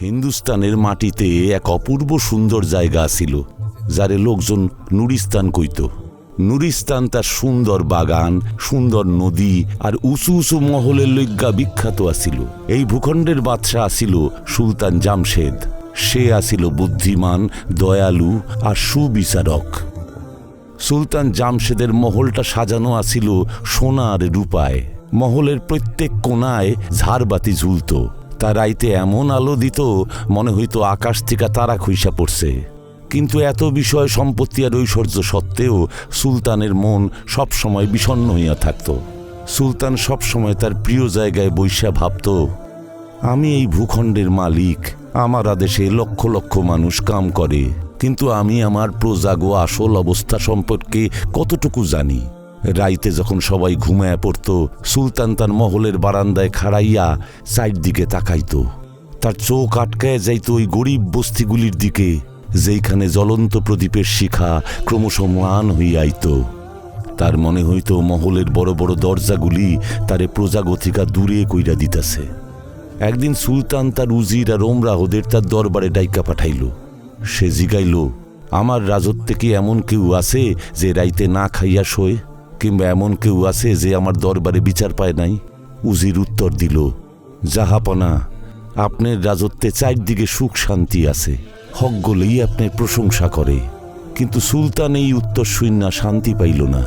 হিন্দুস্তানের মাটিতে এক অপূর্ব সুন্দর জায়গা ছিল, যারে লোকজন নুরিস্তান কইত। নুরিস্তান তার সুন্দর বাগান, সুন্দর নদী আর উঁচু উঁচু মহলের লইগ্গা বিখ্যাত আছিল। এই ভূখণ্ডের বাদশাহ আছিল সুলতান জামশেদ। সে আছিল বুদ্ধিমান, দয়ালু আর সুবিচারক। সুলতান জামশেদের মহলটা সাজানো আছিল সোনা আর রূপায়। মহলের প্রত্যেক কোণায় ঝাড়বাতি ঝুলত। তার রাইতে এমন আলো দিত মনে হইতো আকাশ থেকে তারা খইসা পড়ছে। কিন্তু এত বিষয় সম্পত্তি আর ঐশ্বর্য সত্ত্বেও সুলতানের মন সবসময় বিষণ্ণ হইয়া থাকত। সুলতান সবসময় তার প্রিয় জায়গায় বৈশা ভাবত, আমি এই ভূখণ্ডের মালিক, আমার আদেশে লক্ষ লক্ষ মানুষ কাম করে, কিন্তু আমি আমার প্রজাগো আসল অবস্থা সম্পর্কে কতটুকু জানি। রাইতে যখন সবাই ঘুমায়া পড়ত, সুলতান তার মহলের বারান্দায় খাড়াইয়া চারদিকে তাকাইত। তার চোখ আটকায় যাইত ওই গরিব বস্তিগুলির দিকে, যেইখানে জ্বলন্ত প্রদীপের শিখা ক্রমশ ম্লান হইয়াইত। তার মনে হইত মহলের বড় বড় দরজাগুলি তারে প্রজাগতিকা দূরে কইরা দিতেছে। একদিন সুলতান তার উজির আর ওমরাহদের তার দরবারে ডাইকা পাঠাইল। সে জিগাইল, আমার রাজত্বে কি এমন কেউ আছে যে রাইতে না খাইয়া শোয়, কিংবা এমন কেউ আছে যে আমার দরবারে বিচার পায় নাই? উজির উত্তর দিল, জাহাপনা, আপনার রাজত্বে চারদিকে সুখ শান্তি আছে, হকগুলোই আপনার প্রশংসা করে। কিন্তু সুলতান এই উত্তর শুইনা শান্তি পাইল না।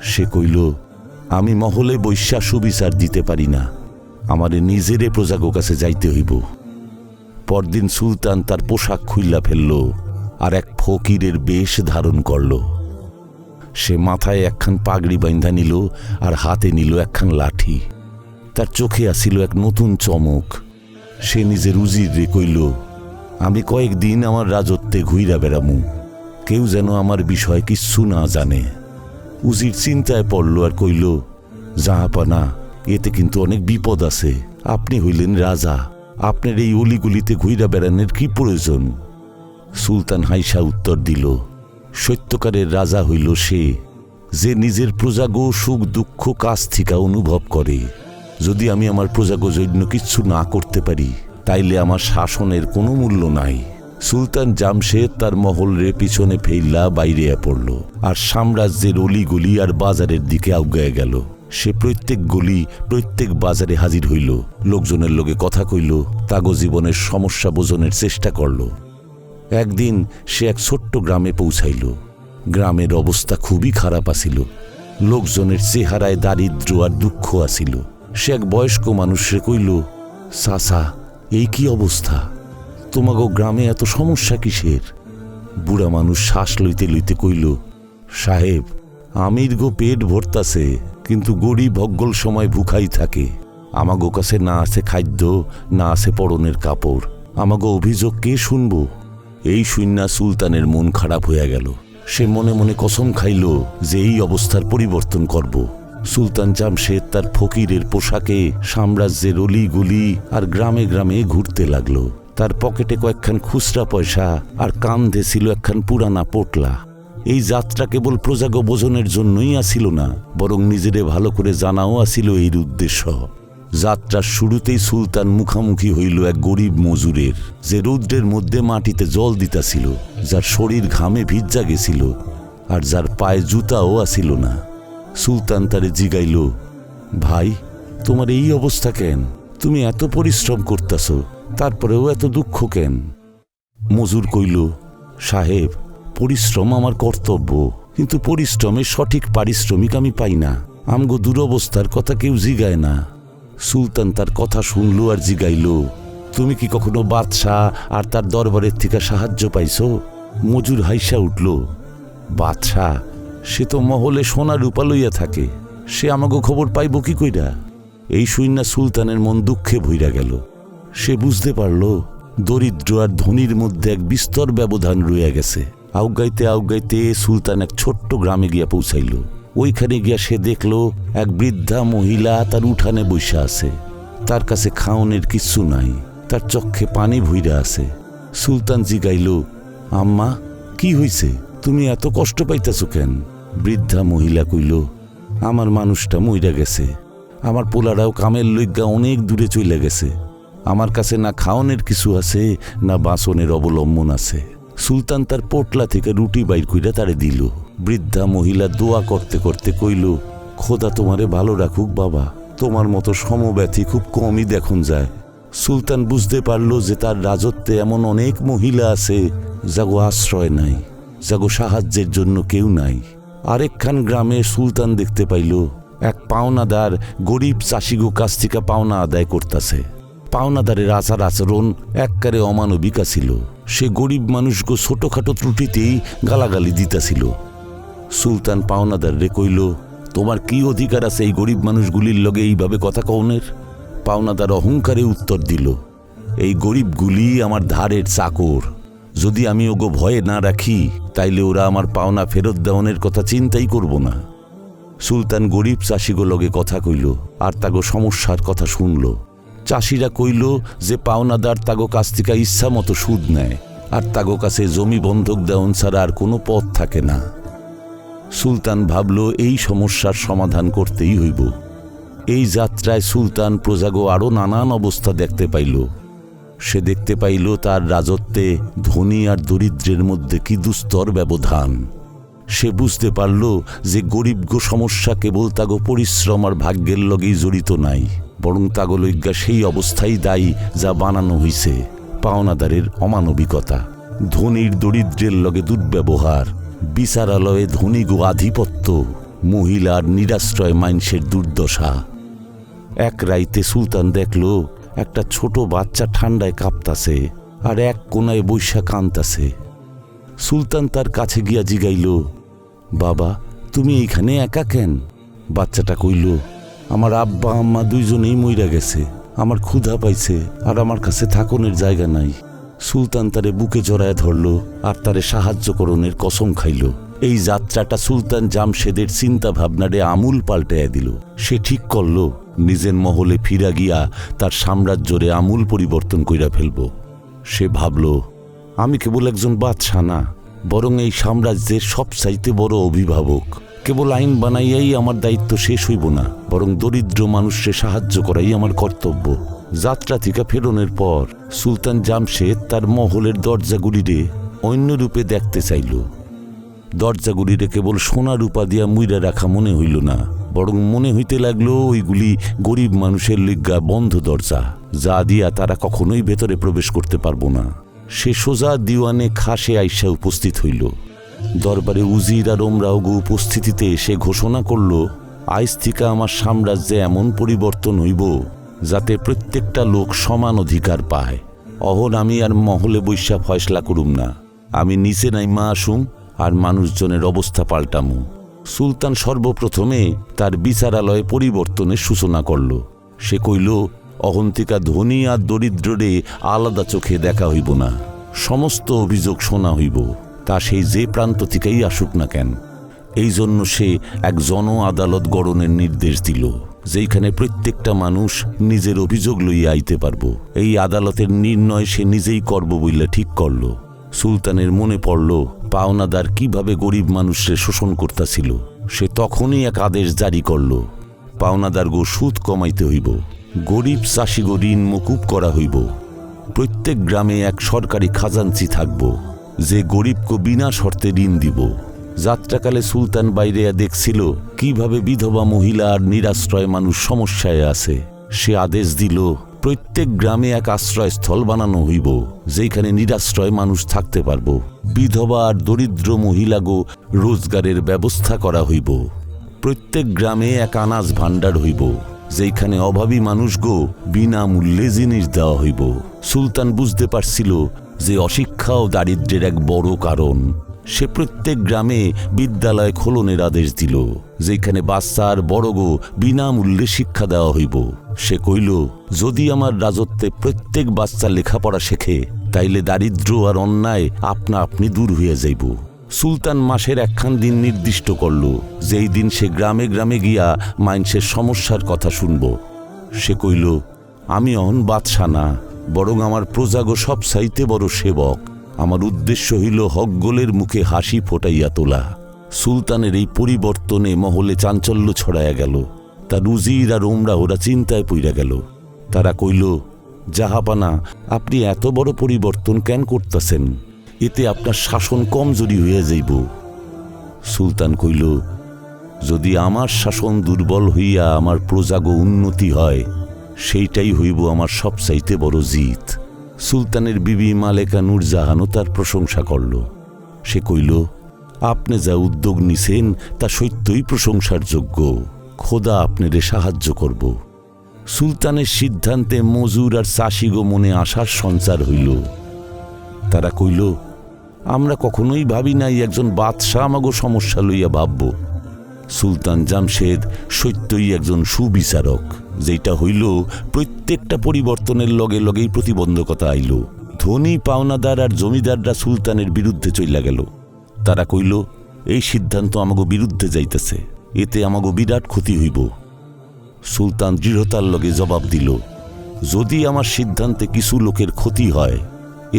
সে কইল, আমি মহলে বৈশ্যা সুবিচার দিতে পারি না, আমারে নিজেরে প্রজাগো কাছে যাইতে হইব। পরদিন সুলতান তার পোশাক খুইলা ফেলল আর এক ফকিরের বেশ ধারণ করল। সে মাথায় একখান পাগড়ি বাঁধা নিল আর হাতে নিল একখান লাঠি। তার চোখে আসিল এক নতুন চমক। সে নিজের উজিরে কইল, আমি কয়েকদিন আমার রাজত্বে ঘুইরা বেড়ামু, কেউ যেন আমার বিষয়ে কিচ্ছু না জানে। উজির চিন্তায় পড়ল আর কইল, জাহাপানা, এতে কিন্তু অনেক বিপদ আছে। আপনি হইলেন রাজা, আপনার এই অলিগুলিতে ঘুইরা বেড়ানোর কি প্রয়োজন? সুলতান হাইসা উত্তর দিল, সত্যকারের রাজা হইল সে, যে নিজের প্রজাগো সুখ দুঃখ কাছ থেকে অনুভব করে। যদি আমি আমার প্রজাগো জন্য কিচ্ছু না করতে পারি, তাইলে আমার শাসনের কোনো মূল্য নাই। সুলতান জামশেদ তার মহলরে পিছনে ফেইলা বাইরে পড়ল আর সাম্রাজ্যের অলিগলি আর বাজারের দিকে আগায় গেল। সে প্রত্যেক গলি, প্রত্যেক বাজারে হাজির হইল, লোকজনের লগে কথা কইল, তাগো জীবনের সমস্যা বোঝনের চেষ্টা করল। একদিন সে এক ছোট্ট গ্রামে পৌঁছাইল। গ্রামের অবস্থা খুবই খারাপ আছিল। লোকজনের চেহারায় দারিদ্র আর দুঃখ আছিল। সে এক বয়স্ক মানুষে কইল, চাচা, এই কি অবস্থা? তোমাগো গ্রামে এত সমস্যা কিসের? বুড়া মানুষ শ্বাস লইতে লইতে কইল, সাহেব, আমির গো পেট ভরতাছে, কিন্তু গরিব ভগ্গল সময় ভুখাই থাকে। আমাগো কাছে না আছে খাদ্য, না আছে পরনের কাপড়। আমাগো অভিযোগ কে শুনব? এই শুইন্না সুলতানের মন খারাপ হইয়া গেল। সে মনে মনে কসম খাইল যে এই অবস্থার পরিবর্তন করব। সুলতান জামশেদ তার ফকিরের পোশাকে সাম্রাজ্যের অলিগুলি আর গ্রামে গ্রামে ঘুরতে লাগল। তার পকেটে কয়েকখান খুচরা পয়সা আর কান্ধে ছিল একখান পুরানা পোটলা। এই যাত্রা কেবল প্রজাগো বোঝনের জন্যই আসিল না, বরং নিজেরে ভালো করে জানাও আসিল এর উদ্দেশ্য। যাত্রার শুরুতেই সুলতান মুখামুখি হইল এক গরিব মজুরের, যে রৌদ্রের মধ্যে মাটিতে জল দিতাছিল, যার শরীর ঘামে ভিজা গেছিল আর যার পায়ে জুতাও আসিল না। সুলতান তারে জিগাইল, ভাই, তোমার এই অবস্থা কেন? তুমি এত পরিশ্রম করতেছ, তারপরেও এত দুঃখ কেন? মজুর কইল, সাহেব, পরিশ্রম আমার কর্তব্য, কিন্তু পরিশ্রমের সঠিক পারিশ্রমিক আমি পাই না। আমগো দুরবস্থার কথা কেউ জিগায় না। সুলতান তার কথা শুনল আর জিগাইল, তুমি কি কখনো বাদশাহ আর তার দরবারের থেকে সাহায্য পাইছো? মজুর হাইসা উঠল, বাদশাহ? সে তো মহলে সোনা রূপা লইয়া থাকে, সে আমাগো খবর পাইব কি কইরা? এই শুইন্না সুলতানের মন দুঃখে ভইরা গেল। সে বুঝতে পারল দরিদ্র আর ধনীর মধ্যে এক বিস্তর ব্যবধান রইয়া গেছে। আউগাইতে আউগাইতে সুলতান এক ছোট্ট গ্রামে গিয়া পৌঁছাইল। ওইখানে গিয়া সে দেখল এক বৃদ্ধা মহিলা তার উঠানে বইসা আছে। তার কাছে খাওনের কিচ্ছু নাই, তার চক্ষে পানি ভইরা আছে। সুলতান জিগাইল, আম্মা, কি হইছে? তুমি এত কষ্ট পাইতেছ কেন? বৃদ্ধা মহিলা কইল, আমার মানুষটা মইরা গেছে, আমার পোলারাও কামের লইগা অনেক দূরে চলে গেছে, আমার কাছে না খাওয়ানোর কিছু আছে না বাসনের অবলম্বন আছে। সুলতান তার পোটলা থেকে রুটি বাইর কইরা তারে দিল। বৃদ্ধা মহিলা দোয়া করতে করতে কইল, খোদা তোমারে ভালো রাখুক বাবা, তোমার মতো সমব্যথী খুব কমই দেখুন যায়। সুলতান বুঝতে পারল যে তার রাজত্বে এমন অনেক মহিলা আছে যাগো আশ্রয় নাই, যাগো সাহায্যের জন্য কেউ নাই। আরেকখান গ্রামে সুলতান দেখতে পাইল এক পাওনাদার গরিব চাষিগো কাছ থেকে পাওনা আদায় করতেছে। পাওনাদারের আচার আচরণ এককারে অমানবিক ছিল। সে গরিব মানুষগো ছোটখাটো ত্রুটিতেই গালাগালি দিতেছিল। সুলতান পাওনাদার রে কইল, তোমার কি অধিকার আছে এই গরিব মানুষগুলির লগে এইভাবে কথা কওনের? পাওনাদার অহংকারে উত্তর দিল, এই গরিবগুলি আমার ধারের চাকর, যদি আমি ওগো ভয়ে না রাখি তাইলে ওরা আমার পাওনা ফেরত দেওয়ানের কথা চিন্তাই করব না। সুলতান গরিব চাষিগো লগে কথা কইল আর তাগো সমস্যার কথা শুনল। চাষিরা কইল যে পাওনাদার তাগো কাছ থেকে ইচ্ছা মতো সুদ নেয় আর তাগো কাছে জমি বন্ধক দেওয়ান ছাড়া আর কোনো পথ থাকে না। সুলতান ভাবল এই সমস্যার সমাধান করতেই হইব। এই যাত্রায় সুলতান প্রজাগো আরও নানান অবস্থা দেখতে পাইল। সে দেখতে পাইল তার রাজত্বে ধনী আর দরিদ্রের মধ্যে কি দুস্তর ব্যবধান। সে বুঝতে পারল যে গরিবগো সমস্যা কেবল তাগো পরিশ্রম আর ভাগ্যের লগেই জড়িত নাই, বরং তাগো লইগ্যা সেই অবস্থাই দায়ী যা বানানো হইছে পাওনাদারের অমানবিকতা, ধনীর দরিদ্রের লগে দুর্ব্যবহার, বিচারালয়ে ধনীগো আধিপত্য, মহিলার নিরাশ্রয় মাইনসের দুর্দশা। এক রাইতে সুলতান দেখল একটা ছোট বাচ্চা ঠান্ডায় কাঁপতাছে আর এক কোনায় বৈশা কাঁদতাছে। সুলতান তার কাছে গিয়া জিগাইল, বাবা তুমি এইখানে একা কেন? বাচ্চাটা কইল, আমার আব্বা আম্মা দুইজনেই মইরা গেছে, আমার ক্ষুধা পাইছে আর আমার কাছে থাকনের জায়গা নাই। সুলতান তারে বুকে জড়ায় ধরল আর তারে সাহায্য করণের কসম খাইল। এই যাত্রাটা সুলতান জামশেদের চিন্তা ভাবনারে আমূল পাল্টাইয়া দিল। সে ঠিক করল নিজের মহলে ফিরা গিয়া তার সাম্রাজ্যরে আমূল পরিবর্তন কইরা ফেলব। সে ভাবল, আমি কেবল একজন বাদশা না, বরং এই সাম্রাজ্যের সবচাইতে বড় অভিভাবক। কেবল আইন বানাইয়াই আমার দায়িত্ব শেষ হইব না, বরং দরিদ্র মানুষকে সাহায্য করাই আমার কর্তব্য। যাত্রা থেকে ফেরনের পর সুলতান জামশেদ তার মহলের দরজাগুলিরে অন্য রূপে দেখতে চাইল। দরজাগুলিরে কেবল সোনা রূপা দিয়া মুইরা রাখা মনে হইল না, বরং মনে হইতে লাগলো ওইগুলি গরিব মানুষের লিগ্গা বন্ধ দরজা, যা দিয়া তারা কখনোই ভেতরে প্রবেশ করতে পারব না। সে সোজা দিওয়ানে খাসে আইসা উপস্থিত হইল। দরবারে উজির আর ওমরাওগো উপস্থিতিতে সে ঘোষণা করল, আইজ থেকে আমার সাম্রাজ্যে এমন পরিবর্তন হইব যাতে প্রত্যেকটা লোক সমান অধিকার পায়। অহন আমি আর মহলে বৈশা ফয়সলা করুম না, আমি নিচে নাইমা আসুম আর মানুষজনের অবস্থা পাল্টামু। সুলতান সর্বপ্রথমে তার বিচারালয়ে পরিবর্তনের সূচনা করল। সে কইল, অহন্তিকা ধনী আর দরিদ্ররে আলাদা চোখে দেখা হইব না, সমস্ত অভিযোগ শোনা হইব, তা সেই যে প্রান্ত থেকেই আসুক না কেন। এই জন্য সে এক জন আদালত গড়নের নির্দেশ দিল, যেইখানে প্রত্যেকটা মানুষ নিজের অভিযোগ লইয়া আইতে পারব। এই আদালতের নির্ণয় সে নিজেই করব বইলে ঠিক করল। সুলতানের মনে পড়ল পাওনাদার কিভাবে গরিব মানুষকে শোষণ করতেছিল। সে তখনই এক আদেশ জারি করল, পাওনাদারগো সুদ কমাইতে হইব, গরিব চাষিগো ঋণ মকুব করা হইব। প্রত্যেক গ্রামে এক সরকারি খাজাঞ্চি থাকব, যে গরিবকে বিনা শর্তে ঋণ দিব। যাত্রাকালে সুলতান বাইরে দেখছিল কিভাবে বিধবা মহিলা আর নিরাশ্রয় মানুষ সমস্যায় আছে। সে আদেশ দিল, প্রত্যেক গ্রামে এক আশ্রয়স্থল বানানো হইব, যেখানে নিরাশ্রয় মানুষ থাকতে পারব। বিধবা আর দরিদ্র মহিলাগো রোজগারের ব্যবস্থা করা হইব। প্রত্যেক গ্রামে এক আনাজ ভাণ্ডার হইব, যেখানে অভাবী মানুষগো বিনামূল্যে জিনিস দেওয়া হইব। সুলতান বুঝতে পারছিল যে অশিক্ষা ও দারিদ্র্যের এক বড় কারণ। সে প্রত্যেক গ্রামে বিদ্যালয় খোলনের আদেশ দিল, যেখানে বাচ্চা আর বড়গো বিনামূল্যে শিক্ষা দেওয়া হইব। সে কইল, যদি আমার রাজত্বে প্রত্যেক বাচ্চা লেখাপড়া শেখে, তাইলে দারিদ্র্য আর অন্যায় আপনা আপনি দূর হইয়া যাইব। সুলতান মাসের একখান দিন নির্দিষ্ট করল, যেই দিন সে গ্রামে গ্রামে গিয়া মাইনসের সমস্যার কথা শুনব। সে কইল, আমি অহন বাদশা না, বরং আমার প্রজাগো সব চাইতে বড় সেবক। আমার উদ্দেশ্য হইল হকগোলের মুখে হাসি ফোটাইয়া তোলা। সুলতানের এই পরিবর্তনে মহলে চাঞ্চল্য ছড়াইয়া গেল। তার উজির আর ওমরা ওরা চিন্তায় পইরা গেল। তারা কইল, জাহাপানা, আপনি এত বড় পরিবর্তন কেন করতেছেন? এতে আপনার শাসন কমজোরি হইয়া যাইব। সুলতান কইল, যদি আমার শাসন দুর্বল হইয়া আমার প্রজাগো উন্নতি হয়, সেইটাই হইব আমার সবচাইতে বড় জিত। সুলতানের বিবি মালেকা নূরজাহানও তার প্রশংসা করল। সে কইল, আপনি যা উদ্যোগ নিছেন তা সত্যই প্রশংসার যোগ্য। খোদা আপনারে সাহায্য করব। সুলতানের সিদ্ধান্তে মজুর আর চাষিগো মনে আশার সঞ্চার হইল। তারা কইল, আমরা কখনোই ভাবি নাই একজন বাদশাহ আমাগো সমস্যা লইয়া ভাবব। সুলতান জামশেদ সত্যই একজন সুবিচারক, যেটা হইল প্রত্যেকটা পরিবর্তনের লগে লগেই প্রতিবন্ধকতা আইল। ধনী পাওনাদার আর জমিদাররা সুলতানের বিরুদ্ধে চইলা গেল। তারা কইল, এই সিদ্ধান্ত আমাগো বিরুদ্ধে যাইতেছে, এতে আমাগো বিরাট ক্ষতি হইব। সুলতান দৃঢ়তার লগে জবাব দিল, যদি আমার সিদ্ধান্তে কিছু লোকের ক্ষতি হয়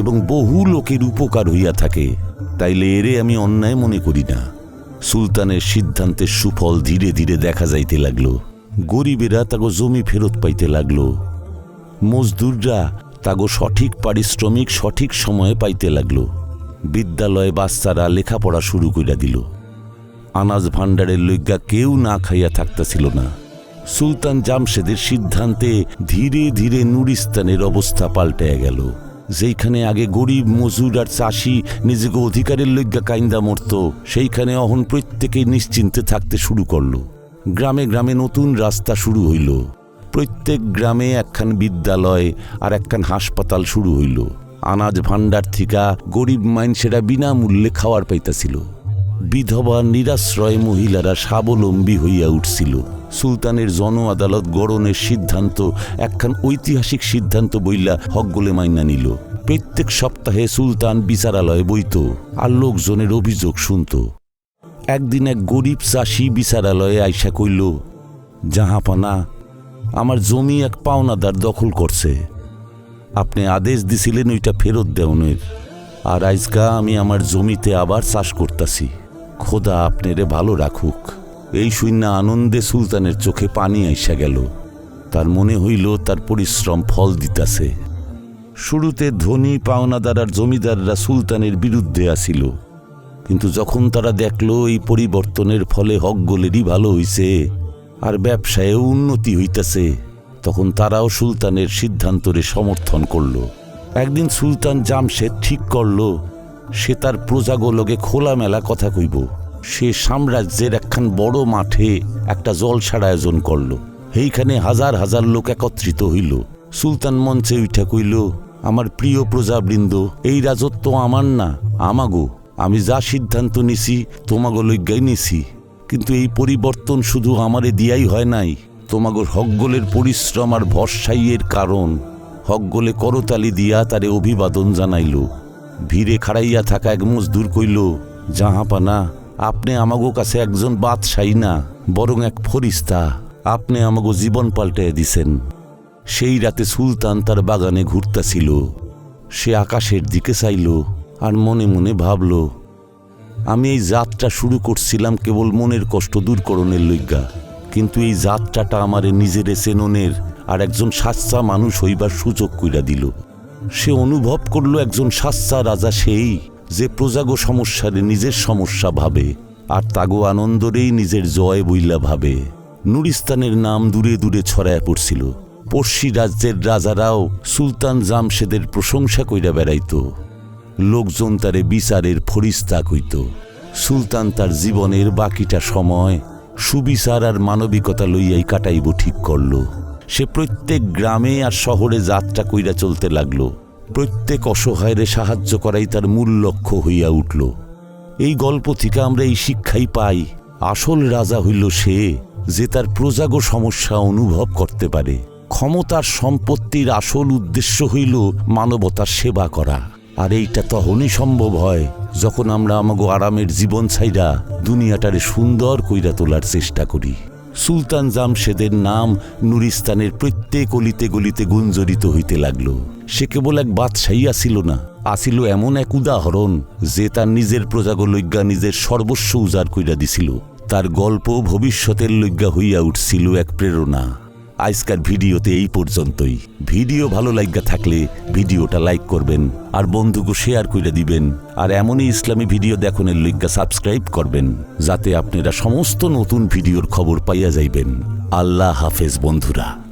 এবং বহু লোকের উপকার হইয়া থাকে, তাইলে এরে আমি অন্যায় মনে করি না। সুলতানের সিদ্ধান্তের সুফল ধীরে ধীরে দেখা যাইতে লাগল। গরিবেরা তাগো জমি ফেরত পাইতে লাগল। মজদুররা তাগো সঠিক পারিশ্রমিক সঠিক সময়ে পাইতে লাগল। বিদ্যালয়ে বাচ্চারা লেখাপড়া শুরু কইরা দিল। আনাজ ভাণ্ডারের লইগা কেউ না খাইয়া থাকতেছিল না। সুলতান জামশেদের সিদ্ধান্তে ধীরে ধীরে নুরিস্তানের অবস্থা পাল্টাইয়া গেল। যেইখানে আগে গরিব মজুর আর চাষি নিজেকে অধিকারের লইগা কাইন্দা মরত, সেইখানে অহন প্রত্যেকেই নিশ্চিন্তে থাকতে শুরু করল। গ্রামে গ্রামে নতুন রাস্তা শুরু হইল। প্রত্যেক গ্রামে একখান বিদ্যালয় আর একখান হাসপাতাল শুরু হইল। আনাজ ভাণ্ডার থিকা গরিব মাইনসেরা বিনামূল্যে খাওয়ার পাইতাছিল। বিধবা নিরাশ্রয় মহিলারা স্বাবলম্বী হইয়া উঠছিল। সুলতানের জন আদালত গড়নের সিদ্ধান্ত একখান ঐতিহাসিক সিদ্ধান্ত বইলা হকগোলে মাইনা নিল। প্রত্যেক সপ্তাহে সুলতান বিচারালয়ে বইত আর লোকজনের অভিযোগ শুনত। একদিন এক গরিব চাষি বিচারালয়ে আইসা কইল, জাহাপানা, আমার জমি এক পাওনাদার দখল করছে। আপনি আদেশ দিছিলেন ওইটা ফেরত দেওনের, আর আজকা আমি আমার জমিতে আবার চাষ করতাছি। খোদা আপনারে ভালো রাখুক। এই শূন্য আনন্দে সুলতানের চোখে পানি আইসা গেল। তার মনে হইল তার পরিশ্রম ফল দিতাছে। শুরুতে ধনী পাওনাদার আর জমিদাররা সুলতানের বিরুদ্ধে আসিল, কিন্তু যখন তারা দেখল এই পরিবর্তনের ফলে হকগোলেরই ভালো হইছে আর ব্যবসায়েও উন্নতি হইতাছে, তখন তারাও সুলতানের সিদ্ধান্তরে সমর্থন করল। একদিন সুলতান জামশেদ ঠিক করল, সে তার প্রজাগুলোকে খোলামেলা কথা কইব। সে সাম্রাজ্যের একখান বড় মাঠে একটা জলসার আয়োজন করল। এইখানে হাজার হাজার লোক একত্রিত হইল। সুলতান মঞ্চে উঠা কইল, আমার প্রিয় প্রজাবৃন্দ, এই রাজত্ব আমার না, আমাগো। আমি যা সিদ্ধান্ত নিছি তোমাগো লইগাই নিছি, কিন্তু এই পরিবর্তন শুধু আমারে দিয়াই হয় নাই। তোমাগোর হকগোলের পরিশ্রম আর ভরসাইয়ের কারণ। হকগোলে করতালি দিয়া তারে অভিবাদন জানাইল। ভিড়ে খাড়াইয়া থাকা এক মজদুর কইল, জাহাপানা, আপনি আমাগো কাছে একজন বাদশাহী না, বরং এক ফরিস্তা। আপনি আমাগো জীবন পাল্টাইয়া দিছেন। সেই রাতে সুলতান তার বাগানে ঘুরতাছিল। সে আকাশের দিকে চাইল আর মনে মনে ভাবল, আমি এই যাত্রা শুরু করছিলাম কেবল মনের কষ্ট দূরকরণের লইগা, কিন্তু এই যাত্রাটা আমারে নিজেরে চেননের আর একজন সাচ্চা মানুষ হইবার সুযোগ কইরা দিল। সে অনুভব করল একজন সাচ্চা রাজা সেই, যে প্রজাগো সমস্যারে নিজের সমস্যা ভাবে আর তাগো আনন্দরেই নিজের জয় বইলা ভাবে। নুরিস্তানের নাম দূরে দূরে ছড়ায়া পড়ছিল। পড়শি রাজ্যের রাজারাও সুলতান জামশেদের প্রশংসা কইরা বেড়াইত। লোকজন তারে বিচারের ফরিস্তা কইত। সুলতান তার জীবনের বাকিটা সময় সুবিচার আর মানবিকতা লইয়াই কাটাইব ঠিক করল। সে প্রত্যেক গ্রামে আর শহরে যাত্রা কইরা চলতে লাগলো। প্রত্যেক অসহায়রে সাহায্য করাই তার মূল লক্ষ্য হইয়া উঠল। এই গল্প থেকে আমরা এই শিক্ষাই পাই, আসল রাজা হইল সে, যে তার প্রজাগো সমস্যা অনুভব করতে পারে। ক্ষমতার সম্পত্তির আসল উদ্দেশ্য হইল মানবতার সেবা করা, আর এইটা তখনই সম্ভব হয় যখন আমরা আমাগো আরামের জীবন ছাইরা দুনিয়াটারে সুন্দর কইরা তোলার চেষ্টা করি। সুলতান জামশেদের নাম নুরিস্তানের প্রত্যেক অলিতে গলিতে গুঞ্জরিত হইতে লাগল। সে কেবল এক বাদশাহী আসিল না, আসিল এমন এক উদাহরণ যে তার নিজের প্রজাগো লইগা নিজের সর্বস্ব উজাড় কইরা দিছিল। তার গল্প ভবিষ্যতের লইগা হইয়া উঠছিল এক প্রেরণা। আজকের ভিডিওতে এই পর্যন্তই। ভিডিও ভালো লাগা থাকলে ভিডিওটা লাইক করবেন আর বন্ধুকে শেয়ার করে দিবেন, আর এমনই ইসলামী ভিডিও দেখনের লইগা সাবস্ক্রাইব করবেন, যাতে আপনারা সমস্ত নতুন ভিডিওর খবর পাইয়া যাইবেন। আল্লাহ হাফেজ বন্ধুরা।